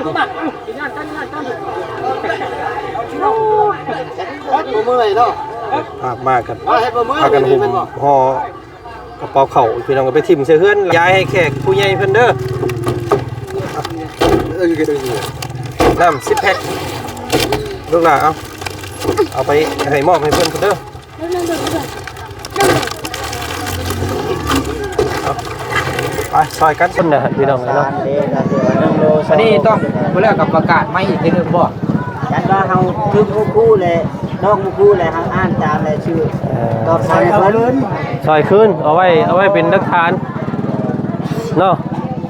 เมื่อยเนาะภาพมากกันพากันหุ่มห่อกระเป๋าเข่าพี่น้องก็ไปทิ่มเสื้อเฮือนย้ายให้แขกผู้ใหญ่เพิ่นเด้อน้ำ10 แพ็คลูกหลานเอาไปให้มอบให้เพิ่นเด้อไปซอยกันคนน่ะพี่น้องเนาะอันนี้ต้องเพื่อกับประกาศไม่อีกทีนึงบ่ยันว่าเขาทึกคู่เลยนอกคู่เลยครับอ่านตามเลยชื่อตอบซอยคืนซอยคืนเอาไว้เป็นหลักฐานเนาะ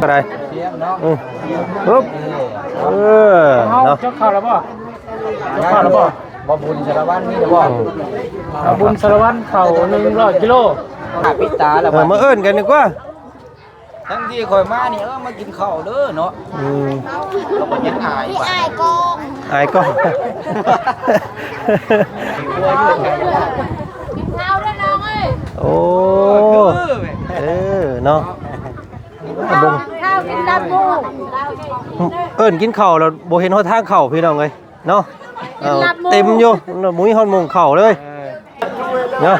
ก็ได้ปุ๊บเนาะเจ้าข้าวแล้วบ่บ่บุญสารวัตรนี่บ่บุญสารวัตรเข่า100 กิโลขาปิดตาแล้วมาเอิ้นกันดีกว่าทั้งที่คอยมานี่มากินข้าวเด้อเนาะเราก็ยังอายพี่อายกองกินข้าวด้วยน้องเอ้ยโอ้เนาะข้าวกินลาบหมูเอิ้นกินข้าวแล้วบ่เห็นฮอดทางเข้าพี่น้องเอ้ยเนาะเต็มอยู่หมูฮอดหมงเข้าเลยเนาะ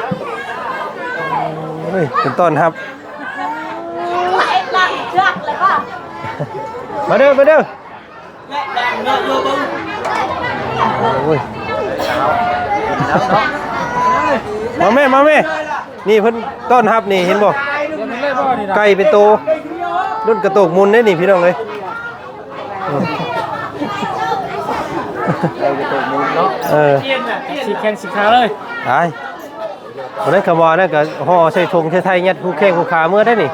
เป็นต้นครับมาเด้อโอ้ยมาแม่นี่เพิ่นต้นครับนี่เห็นบ่ไก่เป็นโตรุ่นกระโตกมุนได้นี่พี่น้องเลยสีแข้งสีขาเลยได้วันนั้นคำว่านั่นก็ห่อใส่ธงไทยยัดคู่แข้งคู่ขาเมื่อได้นี่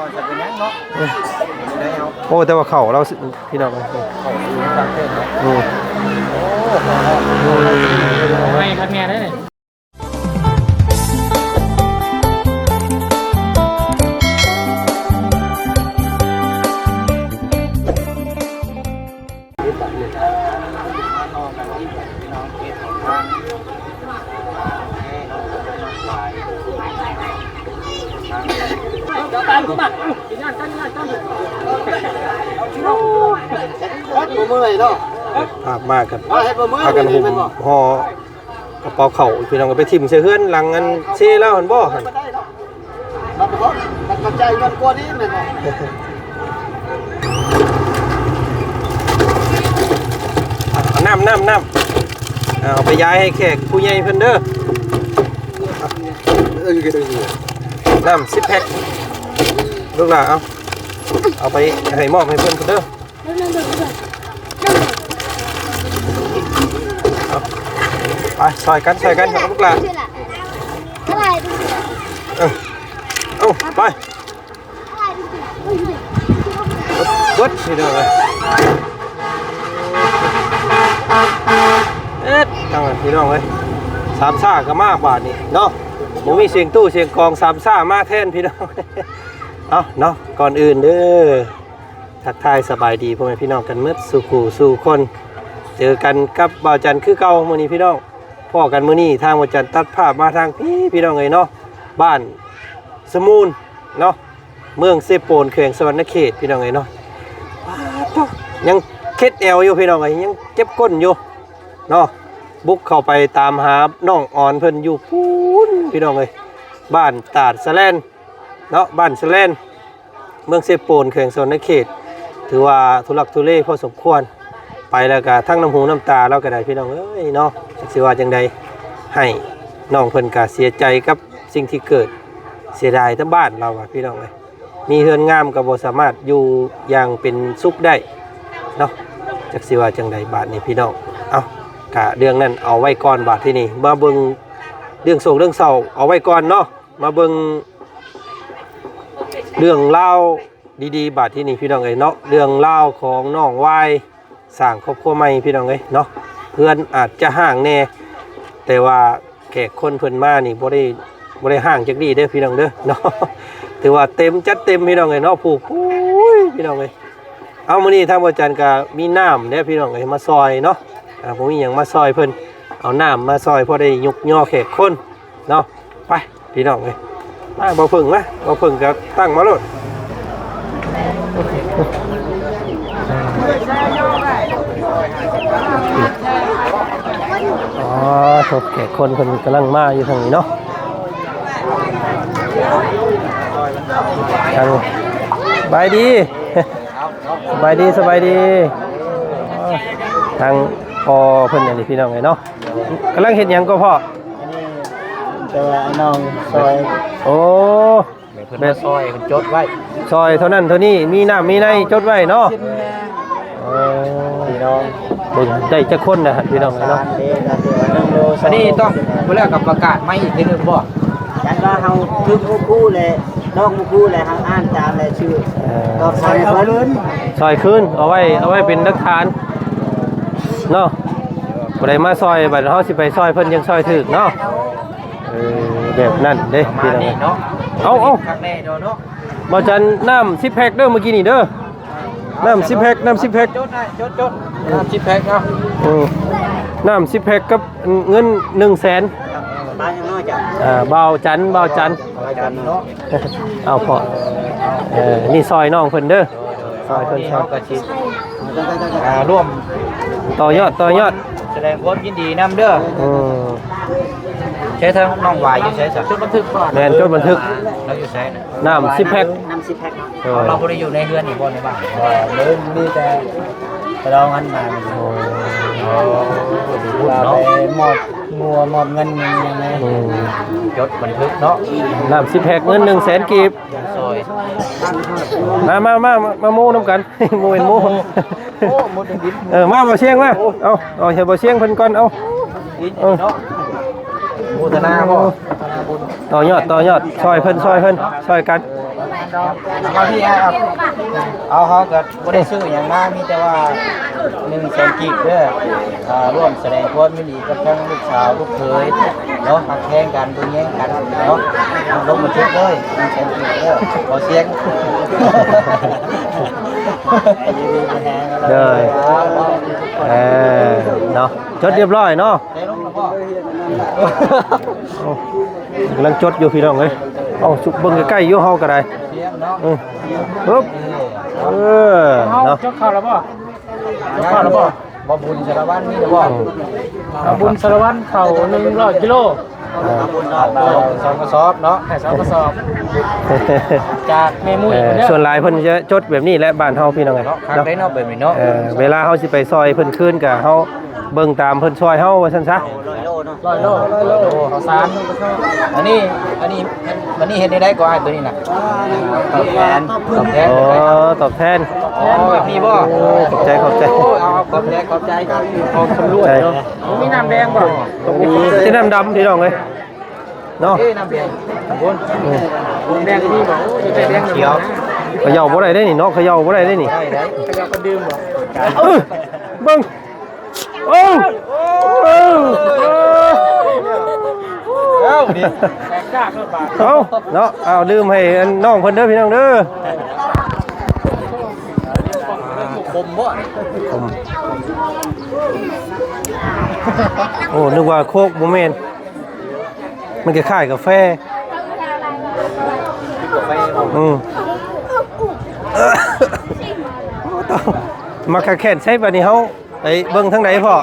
โอ้แต่ว่าเข่าเราพี่น้องไม่คัดแง่ได้เลยเมื่อยเนาะภาพมากกันพากันหุ่มห่อกระเป๋าเข่าพี่น้องก็ไปทิ่มเสื้อเฮือนหลังอันเซ่แล้วหันบ่หันมันกระจายกันกว่านี้แม่นบ่น้ำเอาไปย้ายให้แขกผู้ใหญ่เพิ่นเด้อน้ำ10 แพ็คลูกหลานเอาไปให้มอบให้เพิ่นเด้อไปซอยกันครับลูกหลานไปกดพี่น้องเลยตั้งพี่น้องเลยสามซ่าก็มากบาทนี่เนาะผมมีเสียงตู้เสียงกองสามซ่ามาแทนพี่น้องเอาเนาะก่อนอื่นเด้อทักทายสบายดีพ่อแม่พี่น้องกันเมื่อสู่คนเจอกันกับบ่าวจันคือเก่ามื้อนี้พี่น้องพ่อกันมื้อนี้ทางบ่าวจันตัดภาพมาทางพี่น้องเลยเนาะบ้านสมูลเนาะเมืองเซโปนแขวงสวรรณเขตพี่น้องเลยเนาะยังเค็ดแอวอยู่พี่น้องเลยยังเจ็บก้นอยู่เนาะบุกเข้าไปตามหาน้องอ่อนเพิ่นอยู่พูนพี่น้องเลยบ้านตาดสะแลนเนาะบ้านสะแลนเมืองเซโปนแขวงสวรรณเขตถือว่าทุลักทุเลพอสมควรไปแล้วก็ทั้งน้ำหูน้ำตาเราก็ได้พี่น้องเอ้ยเนาะสิว่าจังใดให้น้องเพิ่นก็เสียใจกับสิ่งที่เกิดเสียดายทั้งบ้านเราอะพี่น้องเลยมีเฮือนงามก็บ่สามารถอยู่อย่างเป็นสุขได้เนาะจักสิว่าจังใดบาทนี้พี่น้องเอากะเรื่องนั้นเอาไว้ก่อนบาทที่นี่มาเบิ่งเรื่องโศกเรื่องเศร้าเอาไว้ก่อนเนาะมาเบิ่งเรื่องเล่าดีๆบาทที่นี่พี่น้องเอ้ยเนาะเรื่องเล่าของน้องวายสร้างครอบครัวใหม่พี่น้องเอ้ยเนาะเพื่อนอาจจะห่างแน่แต่ว่าแขกคนเพิ่นมานี่บ่ได้ห่างจากนี้เด้อพี่น้องเด้อเนาะถือว่าเต็มจัดเต็มพี่น้องเอ้ยเนาะผูกพี่น้องเอ้ยเอามื้อนี้ทางบ่จันก็มีน้ำเด้อพี่น้องเอ้ยมาซอยเนาะผมมีหยังมาซอยเพิ่นเอาน้ำมาซอยพอได้ยกย่อแขกคนเนาะไปพี่น้องเอ้ยมาบ่เพิ่งก็ตั้งมาโลด ทบแขกคนเพิ่นกำลังมาอยู่ทางนี้เนาะทางสบายดี สบายดีสบายดีทางพอเพิ่นนี่พี่น้องไงเนาะกำลังเฮ็ดหยังก็พ่อ แต่ว่าน้องซอย โอ้ เพิ่นมาซอยเพิ่นจดไว้ ซอยเท่านั้นเท่านี้มีน้ำมีในจดไว้เนาะพี่น้องเบิ่งได้จักคนนะพี่น้องไงเนาะ เด้ก็คือว่า1โล อันนี้ต้องเวลากับประกาศไม่อีกทีนึงบ่ ฉันว่าเฮาทึกคู่เลยน้องคู่เลยเฮาอ่านตามเลยชื่อตอบใส่เพิ่น ซอยคืนเอาไว้เป็นหลักฐานเนาะบ่ได้มาซอยบัดเฮาสิไปซอยเพิ่นยังซอยถึกเนาะแบบนั้นเด้ มา พี่น้อง นี่เนาะ เอา ครั้งแรกเนาะ บ่จันน้ำ10แพ็คเด้อเมื่อกี้นี่เด้อน้ำ10แพ็คน้ำ10แพ็ค จดได้จดน้ำ10แพ็คเอา น้ำ10แพ็คกับเงิน100,000 บ้านยังน้อยจ้ะ บ่าวจันบ่าวจัน อะไรกันเนาะ เอาพอนี่ซอยน้องเพิ่นเด้อซอยเพิ่น เฮาก็สิร่วม ต่อยอด แสดงความยินดีนำเด้อ ใช้ทั้งน้องหวายอยู่ใช้สักจดบันทึกก่อน แม่นจดบันทึก เราอยู่ใช้ น้ำ10แพ็ค น้ำ10แพ็ค เราบ่ได้อยู่ในเรือนนี่บ่ในบ้าน เลยมีแต่ลองอันมาว่าไปมอบเงินยังไง จดบันทึกเนาะ น้ำ10แพ็คเงิน100,000กีบ ซอย มาโม้น้ำกัน โมเป็นโม โอ้หมดดิน มาบ่เชียงมาเอาเฮ็ดบ่เชียงเพิ่นก่อนเอา ดินเนาะโมทนาบ่ ต่อยอดช่วยเพิ่นช่วยกัน เอาที่เอาเฮาก็บ่ได้ซื้อหยังมามีแต่ว่า100,000กิกเด้อร่วมแสดงความยินดีกับทั้งลูกสาวลูกเขยเนาะหักแข่งกันตัวแย่งกันเนาะลงบันทึกเลย100,000กิกเด้อบ่เสียง เลยเนาะจดเรียบร้อยเนาะ ได้ลงแล้วบ่ กำลังจดอยู่พี่น้องเอ้ยเอาสุกเบิ่งใกล้ๆอยู่เฮาก็ได้ เสียงเนาะ ปึ๊บเนาะ จดข่าวแล้วบ่จดข่าวแล้วบ่บ่บุญสารวัตรมีแล้วบ่บุญสารวัตรเข้า100กิโลสองกระสอบเนาะให้2กระสอบจากแม่มุ้ย ส่วนหลายเพิ่นจะจดแบบนี้แหละบ้านเฮาพี่น้องเอ้ย เนาะคักได้เนาะแบบนี้เนาะ เวลาเฮาสิไปซอยเพิ่นคืนก็เฮาเบิ่งตามเพิ่นซอยเฮาว่าซั่นซะ 100 โลเนาะ 100โลข้าวสารอันนี้เฮ็ดได้กว่าตัวนี้น่ะตอบแทน อ๋อตอบแทน อ๋อแบบนี้บ่ ขอบใจ เอาขอบใจของคนรวยเนาะมีน้ำแดงบ่ ที่น้ำดำพี่น้องเอ้ยเนาะ น้ำแดงบนแดงนี่บ่จะแดงเขียว เขย่าบ่ได้เด้นี่เนาะเขย่าบ่ได้เด้นี่ ได้ขยับก็ดื่มบ่ เบิ่งโอ้ เอ้าดิแตกกากรถบาท เอาเนาะเอาดื่มให้น้องเพิ่นเด้อพี่น้องเด้อ คมบ่ โอ้นึกว่าโคกบ่แม่นมันคล้ายๆกาแฟมาแค่นใช้บัดนี้เฮาไปเบิ่งทางใดพ่อ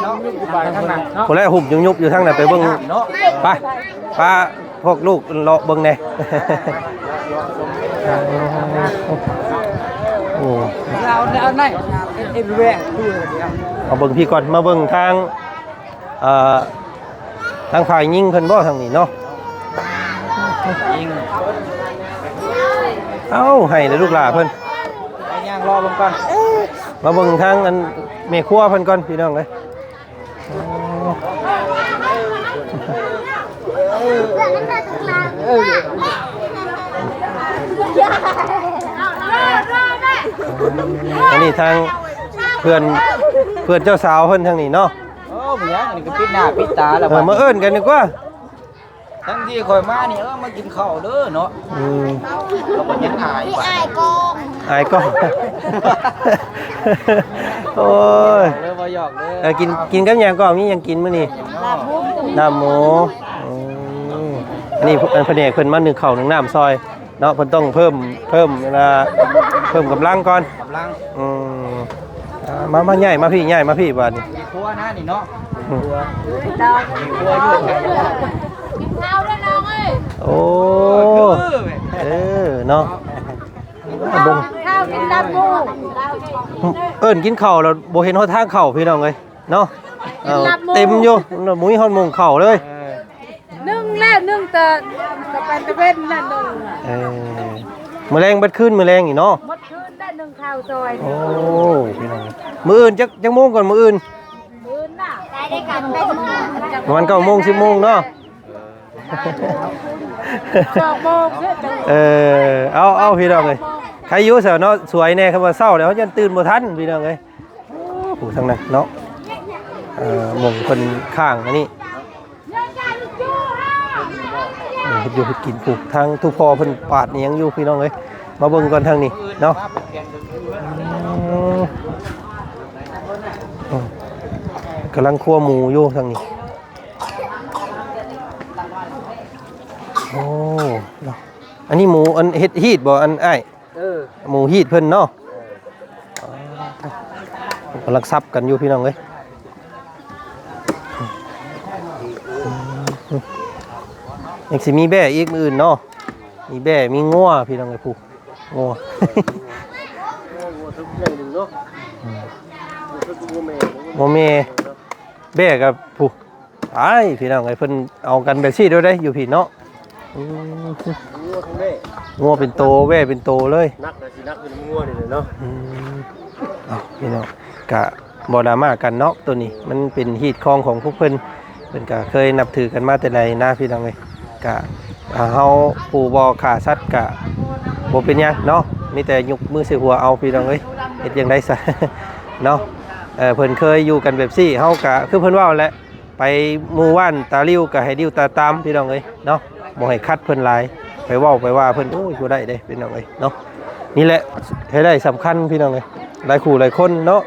เนาะบาทข้างหน้าเนาะ ผู้แลหุบยุบอยู่ทางไหนไปเบิ่ง เนาะ ไปพาพวกลูกเลาะเบิ่งแหน่โอ้ เอาไหนเอ็นแวงดูเลย เอาเบิ่งพี่ก่อนมาเบิ่งทางทางฝ่ายยิงเพิ่นบ่ทางนี้เนาะ ยิง เอ้าให้เลยลูกหลาเพิ่น ไอ้ย่างรอลงก่อน มาเบิ่งทางอันแม่ครัวเพิ่นก่อนพี่น้องเอ้ยอันนี้ทางเพื่อนเจ้าสาวเพิ่นทางนี้เนาะ โอ้เมียอันนี้ก็ปิดหน้าปิดตาแล้ว มาเอิ้นกันดีกว่า ทั้งที่คอยมานี่มากินข้าวเด้อเนาะเราก็ยังอายไป อายก็ โอ้ย เลยบ่หยอกเลย กินกับหยังก็มีหยังกินมื้อนี้น้ำหมูอันนี้แผนกเพิ่นมา1ข้าว1น้ำซอยเนาะเพิ่นต้องเพิ่มเวลาเพิ่มกำลังก่อน กำลัง เอา มาใหญ่มาพี่ใหญ่มาพี่บาดนี้ มีครัวนะนี่เนาะ อืม ดอง มีครัวอยู่ไง กินข้าวด้วยน้องเอ้ย โอ้ คือแม่ เนาะบง ข้าวกินดับบู เอิ้นกินข้าวแล้วบ่เห็นฮอดทางเข้าพี่น้องเอ้ยเนาะเต็มอยู่หมุ้ยฮอดหมงเข้าเลย นึ่งแล้วนึ่งแต่เป็นตะเวนนั่นนึ่ง มื้อแรงเบิดคืนมื้อแรงอีเนาะ หมดคืนได้นึ่งข้าวซอย โอ้พี่น้องมื้ออื่นจักโมงก่อนมื้ออื่น มื้อน่ะได้กันได้มื้อ ประมาณ9โมง10โมงเนาะ 2โมงเอาพี่น้องเอ้ยใครอยู่เสาเนาะสวยแน่ครับว่าเช้าแล้วยันตื่นบ่ทันพี่น้องเอ้ยโอ้ผู้ทางนั้นเนาะหม่องคนข้างอันนี้เฮ็ดอยู่เฮ็ดกินผูกทางทุกพ่อเพิ่นปาดนี่ยังอยู่พี่น้องเอ้ยมาเบิ่งก่อนทางนี้เนาะกำลังคั่วหมูอยู่ทางนี้โอ้เนาะอันนี้หมูอันเฮ็ดฮีดบ่อันอ้ายหมูฮีดเพิ่นเนาะกำลังซับกันอยู่พี่น้องเอ้ยยังสิมีแบ่อีกมื้ออื่นเนาะมีแบ่มีงัวพี่น้องเอ้ยผู้งัวโมเมแบ่กับผู้ไอ้พี่น้องเอ้ยเพิ่นเอากันแบบซี่ด้วยได้อยู่พี่เนาะงัวเป็นโตแว่เป็นโตเลยนักนะสินักเป็นงัวนี่เลยเนาะพี่น้องกะบ่ดราม่ากันเนาะตัวนี้มันเป็นฮีตคองของพวกเพิ่นก็เคยนับถือกันมาแต่ใดนะพี่น้องเอ้ยกะเฮาปู่บ่ฆ่าสัตว์กะบ่เป็นหยังเนาะมีแต่ยกมือใส่หัวเอาพี่น้องเอ้ยเฮ็ดจังได๋ซะ เนาะเพิ่นเคยอยู่กันแบบซี่เฮากะคือเพิ่นเว้าแหละไปหมู่บ้านตาลิ้วก็ให้ลิ้วตาตามพี่น้องเอ้ยเนาะบ่ให้คัดเพิ่นหลายไปเว้าไปว่าเพิ่นโอ้ยบ่ได้เด้พี่น้องเอ้ยเนาะนี่แหละให้ได้สำคัญพี่น้องเอ้ยหลายคู่หลายคนเนาะ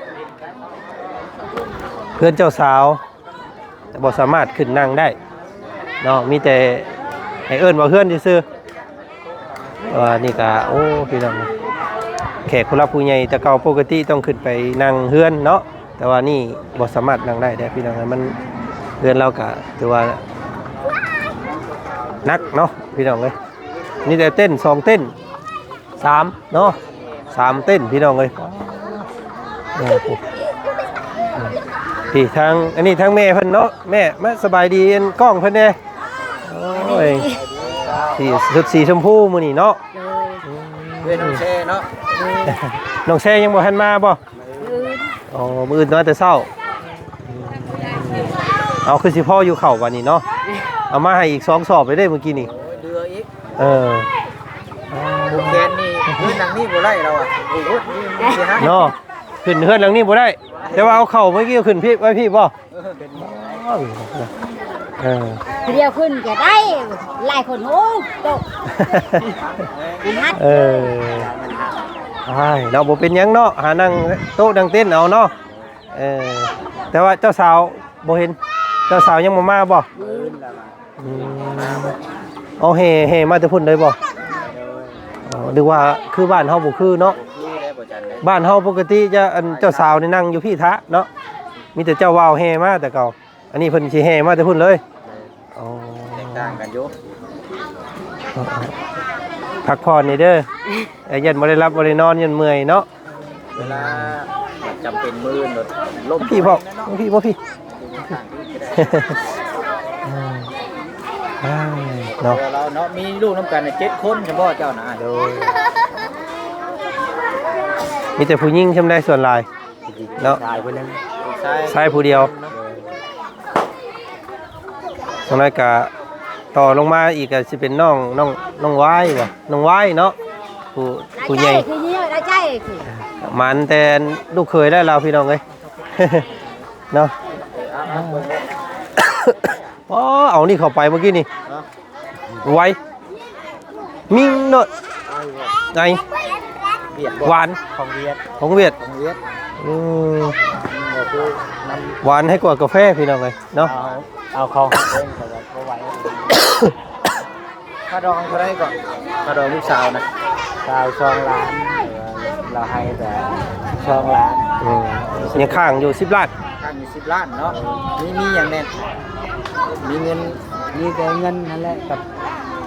เพื่อนเจ้าสาวบ่สามารถขึ้นนั่งได้เนาะมีแต่ให้เอิ้นว่าเพื่อนซื่อๆนี่ก็โอ้พี่น้องแขกผู้รับผู้ใหญ่แต่เก่าปกติต้องขึ้นไปนั่งเฮือนเนาะแต่ว่านี่บ่สามารถนั่งได้เด้พี่น้องมันเฮือนเราก็ถือว่านักเนาะพี่น้องเอ้ยนี่แต่เต้น2เต้น3เนาะ3เต้นพี่น้องเอ้ยพี่ทางอันนี้ทางแม่เพิ่นเนาะแม่มาสบายดีกล้องเพิ่นแน่โอ้ยสีชุดสีชมพูมื้อนี้เนาะ เวยน้องแช่เนาะ น้องแซ่ยังบ่ทันมาบ่อ๋อมื้ออื่นมาแต่เช้าเอาคือสิพ่ออยู่เข้าวันนี้เนาะเอามาให้อีก2สอบไปได้เมื่อกี้นี่ เดืออีก ลูก แกนนี่พื้นหนังนี่บ่ได้เราอ่ะโอ้โหนี่สิฮะ เนาะขึ้นเฮือนหลังนี้บ่ได้แต่ว่าเอาเข้าเมื่อกี้ขึ้นพี่ไว้พี่บ่เดียวขึ้นก็ได้หลายคนโอ้ตก เราบ่เป็นหยังเนาะหานั่งโต๊ะนั่งเต้นเอาเนาะแต่ว่าเจ้าสาวบ่เห็นเจ้าสาวยังบ่มาบ่เอาเฮมาแต่พุ่นได้บ่หรือว่าคือบ้านเฮาบ่คือเนาะบ้านเฮาปกติจะอันเจ้าสาวนี่นั่งอยู่พี่ทะเนาะมีแต่เจ้าว่าวเฮมาแต่เก่าอันนี้เพิ่นสิเฮมาแต่พุ่นเลยอ๋อแตกต่างกันอยู่ พักผ่อนนี่เด้อยันบ่ได้รับบ่ได้นอนยันเมื่อยเนาะเวลาจำเป็นมื้อรถลม พี่พ่อพี่บ่พี่เนาะ เราเนาะมีลูกน้ำกัน7คนเฉพาะเจ้านะโดย มีแต่ผู้หญิงชำได้ส่วนหลายเนาะ ชายคนนึง ชายผู้เดียวตรงนั้นก็ต่อลงมาอีกก็สิเป็นน้องวายบ่น้องวายเนาะผู้ใหญ่ คือเยอะได้ใจคือ มันแต่ลูกเคยได้เราพี่น้องเอ้ย เนาะอ๋อเอานี่เข้าไปเมื่อกี้นี่ไวมิ่งเนอะไงหวาน ของเวียด ของเวียด ของเวียด หวานให้กว่ากาแฟพี่น้องเลยเนาะ เอาของเองแต่ว่าบ่ไหวค่าดองเท่าไรก่อนค่าดองลูกสาวนะ2 ล้านเราให้แต่2 ล้าน ยังข้างอยู่10 ล้าน ข้างอยู่10 ล้านเนาะมีอย่างแน่มีเงิน มีแต่เงินนั่นแหละกับ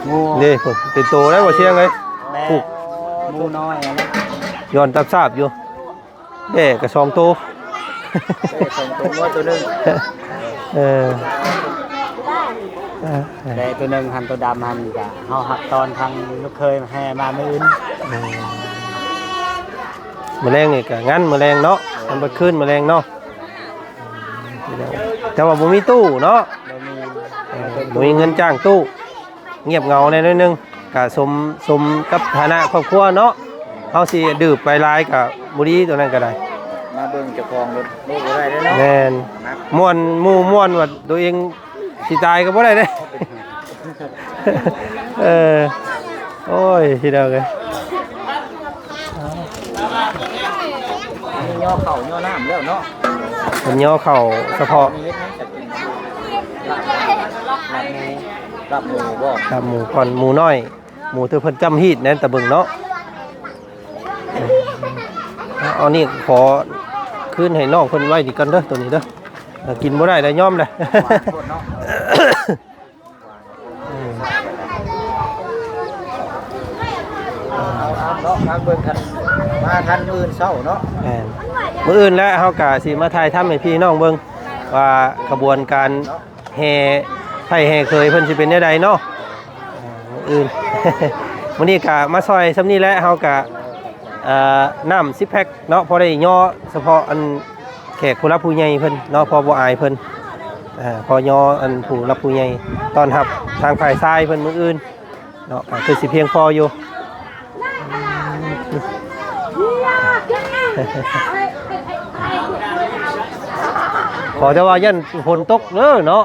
งู นี่ผมเป็นโตแล้วบ่เชียงเลย แม่ ผูก งูน้อยอะไร ย้อนตับทราบอยู่แด่กับ2 โต ส่งตัวว่าตัวนึง เออ แต่ตัวหนึงหันตัวดำหันก็เฮาหักตอนทางลูกเคยมาให้มามื้ออื่น แมลงนี่ก็งั้นแมลงเนาะมันบ่ขึ้นแมลงเนาะแต่ว่าบ่มีตู้เนาะ บ่มีบ่มีเงินจ้างตู้เงียบเหงาแน่น้อยนึงก็สมกับฐานะครอบครัวเนาะเฮาสิดื้อไปหลายก็บ่ดีตัวนั้นก็ได้ มาเบิ่งเจ้าของรถนี่บ่ได้เด้อเนาะ แม่นม่วนหมู่ม่วนว่าตัวเองสิตายก็บ่ได้เด้ เออโอ้ยสิเดาเลย มีย่อเข่าย่อน้ำแล้วเนาะ มันย่อเข่าเฉพาะ มีเฮ็ดให้จัดรับหมูบ่ ครับหมูก่อนหมูน้อยหมูตัวเพิ่นจำฮีดนั่นตะเบิงเนาะเอานี่ขอคืนให้น้องเพิ่นไว้ดีกันเด้อตัวนี้เด้อกินบ่ได้แล้วยอมเลย โคตรเนาะเอาเนาะมาเบิ่งกันมาทันมื้อเช้าเนาะ แม่นมื้ออื่นแล้วเฮาก็สิมาถ่ายทำให้พี่น้องเบิ่งว่าขบวนการแห่ไผแห่เคยเพิ่นสิเป็นแนวใดเนาะมื้ออื่น มื้อนี้ก็มาซอยซำนี้แหละเฮาก็น้ำ10 แพ็คเนาะพอได้ย่อเฉพาะอันแขกผู้รับผู้ใหญ่เพิ่นเนาะพอบ่อายเพิ่นพอย่ออันผู้รับผู้ใหญ่ต้อนรับทางฝ่ายซ้ายเพิ่นมื้ออื่นเนาะก็คือสิเพียงพออยู่ ขอแต่ว่ายันฝนตกเด้อเนาะ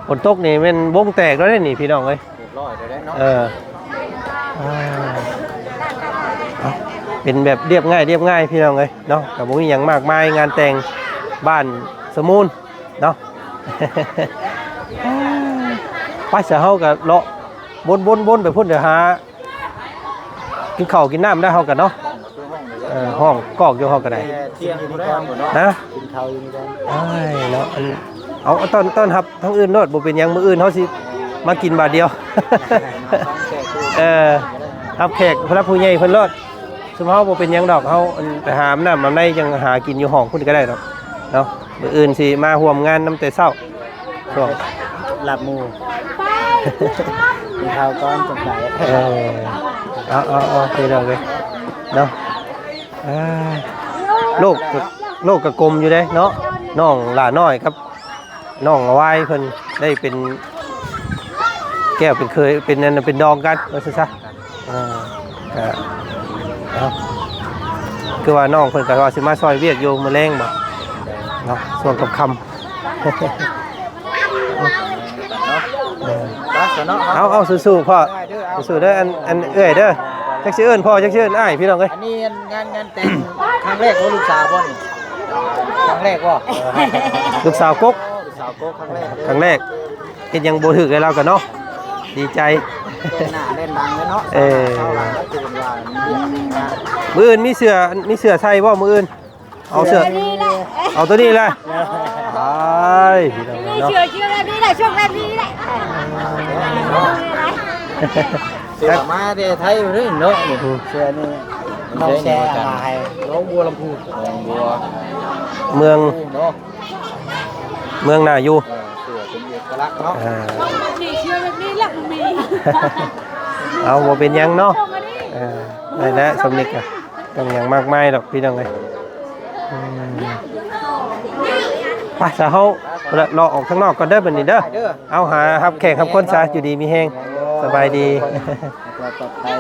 ฝนตกนี่แม่นวงแตกแล้วเด้นี่พี่น้องเอ้ย เรียบร้อยแล้วเนาะ เอาเป็นแบบเรียบง่ายพี่น้องเอ้ยเนาะก็บ่มีหยังมากมายงานแต่งบ้านสมูนเนาะ ไปเสียเฮาก็เลาะบนไปพุ่นเดี๋ยวหากินข้าวกินน้ำได้เฮากันเนาะห้องกอกอยู่เฮาก็ได้ เที่ยงอยู่ได้บ่เนาะ นะ กินข้าวอยู่นี่ได้ เนาะเอาต้นรับทั้งอื่นโนดบ่เป็นหยังมื้ออื่นเฮาสิมากินบาทเดียว รับแขกพระผู้ใหญ่เพิ่นรอดสมเฮาบ่เป็นหยังดอกเฮาไปหาน้ำในจังหากินอยู่ห้องพุ่นก็ได้ดอกเนาะมื้ออื่นสิมาร่วมงานนำแต่เช้าช่วง หลับหมูกินข้าวก่อนจบไหล เอาไปแล้วเลยเนาะโลกกระกลมอยู่เด้เนาะน้องหลาน้อยครับน้องวายเพิ่นได้เป็นแก้วเป็นเคยเป็นนั่นเป็นดองกันว่าซะคือว่าน้องเพิ่นก็ว่าสิมาซอยเวียกอยู่มื้อแรงบ่เนาะช่วงค่ำเอาสู้ๆพ่อสู้ๆเด้ออันเอ้ยเด้อจักสิเอิ้นพ่อจักสิเอิ้นอ้ายพี่น้องเอ้ย อันนี้งานแต่งครั้งแรกของลูกสาวบ่นี่ครั้งแรกบ่ ลูกสาวกก ลูกสาวโกครั้งแรก ครั้งแรกเฮ็ดยังบ่ถึกเลยเราก็เนาะดีใจ เล่นหน้าเล่นดังเลยเนาะเข้าหลังก็ตื่นว่ามี มื้ออื่นมีเสื้อใส่บ่มื้ออื่นเอาเสื้อเอาตัวนี้เลยไปพี่น้อง นี่ เนาะ เชื่อแบบนี้แหละช่วงแบบนี้แหละ เสือมาแต่ไทยเรื่องเนาะนี่ เชื่อนี่น้องแชร์มาให้ น้องบัวลำพูน้องบัว เมือง เนาะ น่าอยู่ เสือเป็นเอกลักษณ์เนาะ นี่เชื่อแบบนี้แหละมี เอาบ่เป็นหยังเนาะได้แล้วสำนึกอ่ะต้องหยังมากมายดอกพี่น้องเอ้ยไปซะเฮาเลาะออกข้างนอกก่อนเด้อบัดนี้เด้อเอาหารับแขกรับคนซะอยู่ดีมีแฮงสบายดี เราปลอดภัย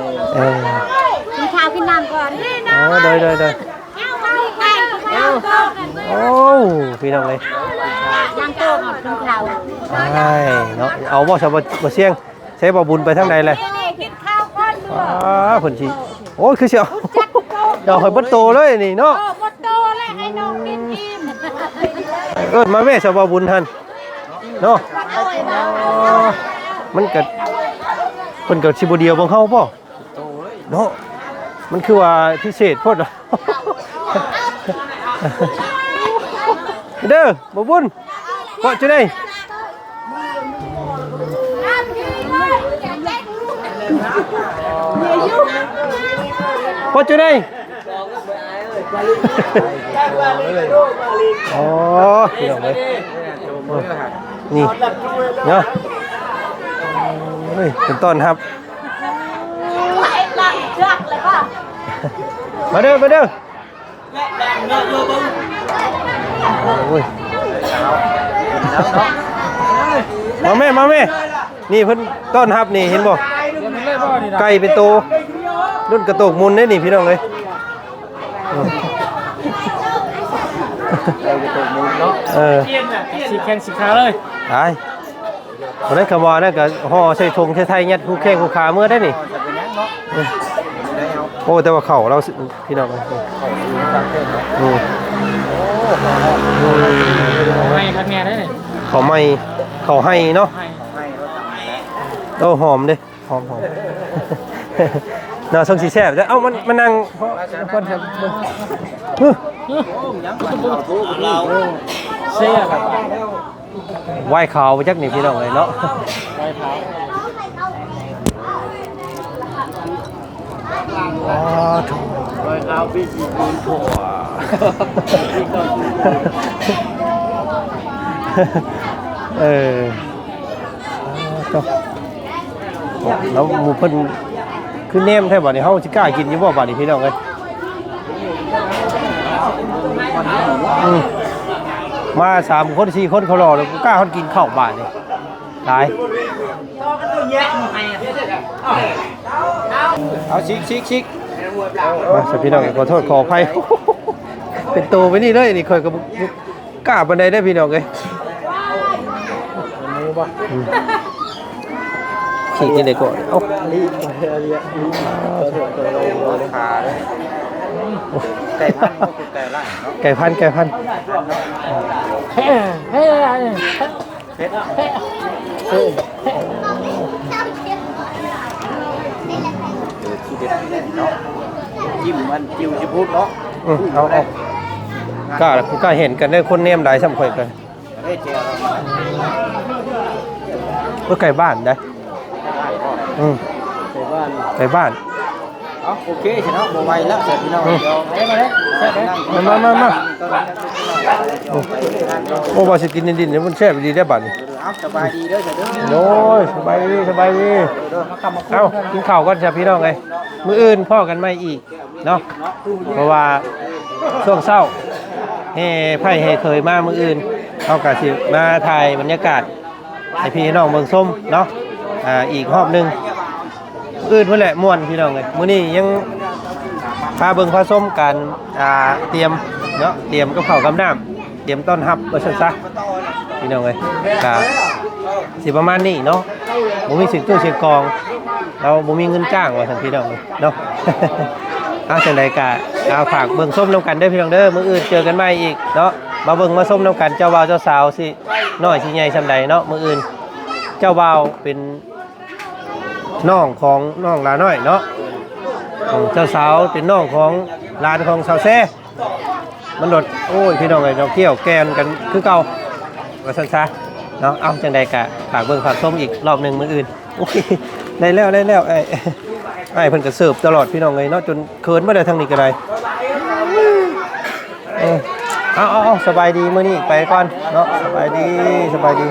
กินข้าวกินน้ำก่อนนี่นะ โอ้โดย เอาไปเอากัน โอ้พี่น้องเลย ยังโตหมดกินข้าว ใช่เนาะเอาบ่ซะบ่เสียงใช้บ่บุญไปทางใดเลย นี่กินข้าวก่อนดู เพิ่นสิโอ้ยคือสิเอาเดี๋ยวให้เบิดโตเลยนี่เนาะ หมดโตเลยให้น้องกินอิ่ม เอิ้นมาแม่ซะบ่บุญหั่นเนาะมันก็เพิ่นก็สิบ่เดียวบ่เฮาบ่เนาะมันคือว่าพิเศษโพด เด้อบ่บุญเกาะจุได้เกาะจุได้อ๋อเดี๋ยวเลยนี่เนาะเฮ้ยเป็นต้นครับมาเด้อมาเด้อโอ้ยมาแม่มาแม่นี่เพิ่นต้นครับนี่เห็นบ่ไก่เป็นโตรุ่นกระโตกมุนได้นี่พี่น้องเลยสีแข้งสีขาเลย ตายคนนั้นขบวนนั่นก็ห่อใส่ธงไทยๆยัดคู่แข้งคู่ขาเมื่อได้นี่โอ้แต่ว่าเข่าเราพี่น้องไม่คัดแง่ได้เลยเขาไม่เขาให้เนาะโอ้หอมเด้หอมน่าสงสีแซ่บแล้วเอ้ามันนั่งคนครับเสียครับไหว้ขาวไปจักนี่พี่น้องเลยเนาะไหว้เท้าไหว้เท้าพี่จีนถั่วแล้วหมูเพิ่นคือเนมแท้บ่นี่เฮาสิกล้ากินอยู่บ่บัดนี้พี่น้องเอ้ยมา3คน4คนเขารอแล้วกล้าเฮากินข้าวบาดนี่ตายเอาชิกมาสิพี่น้องขอโทษขออภัยเป็นโตไปนี่เลยนี่ค่อยก็กล้าปานใดได้พี่น้องเอ้ยขี่กินได้ก่อนเอ้าไก่พันไก่ล่างเนาะไก่พันเผ็ดที่เด็ดเนาะจิ้มมันจิ้วจะพูดเนาะเอากล้าเห็นกันได้คนเนมได้ซ้ำค่อยกันไก่บ้านได้ไก่บ้านโอเคใช่เนาะโมไวแล้วเสร็จพี่น้องเดี๋ยวมาเลยมาโอ้บาสกินดินเนี่ยมันแซ่บดีได้บ้านสบายดีเด้อเด้อโอ้ยสบายดีเอากินข้าวก่อนจ้ะพี่น้องไงมื้ออื่นพ่อกันไม่อีกเนาะเพราะว่าช่วงเช้าไผ่เคยมามื้ออื่นเอากะสิมาถ่ายบรรยากาศให้พี่น้องเมืองส้มเนาะอีกรอบนึงอื่นเพื่อแหละม่วนพี่น้องเลยมื้อนี้ยังพาเบิ่งพาส้มกันเตรียมเนาะเตรียมกับข้าวกับน้ำเตรียมต้อนรับว่าซั่นซะพี่น้องเลยกะสิประมาณนี้เนาะบ่มีสิ่งตู้เสียงกองเราบ่มีเงินจ้างว่าซั่นพี่น้องเนาะจังได๋กะเอาฝากเบิ่งส้มนำกันเด้อพี่น้องเด้อมื้ออื่นเจอกันใหม่อีกเนาะมาเบิ่งมาส้มนำกันเจ้าบ่าวเจ้าสาวสิน้อยสิใหญ่ซำใดเนาะมื้ออื่นเจ้าบ่าวเป็นน้องของน้องหลาน้อยเนาะเจ้าสาวเป็นน้องของหลานของสาวแซ่มันโดดโอ้ยพี่น้องเอ้ยเราเกี่ยวแกนกันคือเก่าว่าซั่นซะเนาะเอาจังใดกะฝากเบิ่งฝากส้มอีกรอบนึงมื้ออื่นโอ้ยได้แล้วไอ้เพิ่นก็เสิร์ฟตลอดพี่น้องเอ้ยเนาะจนเขินบ่ได้ทางนี้ก็ได้เอาสบายดีมื้อนี้ไปก่อนเนาะสบายดี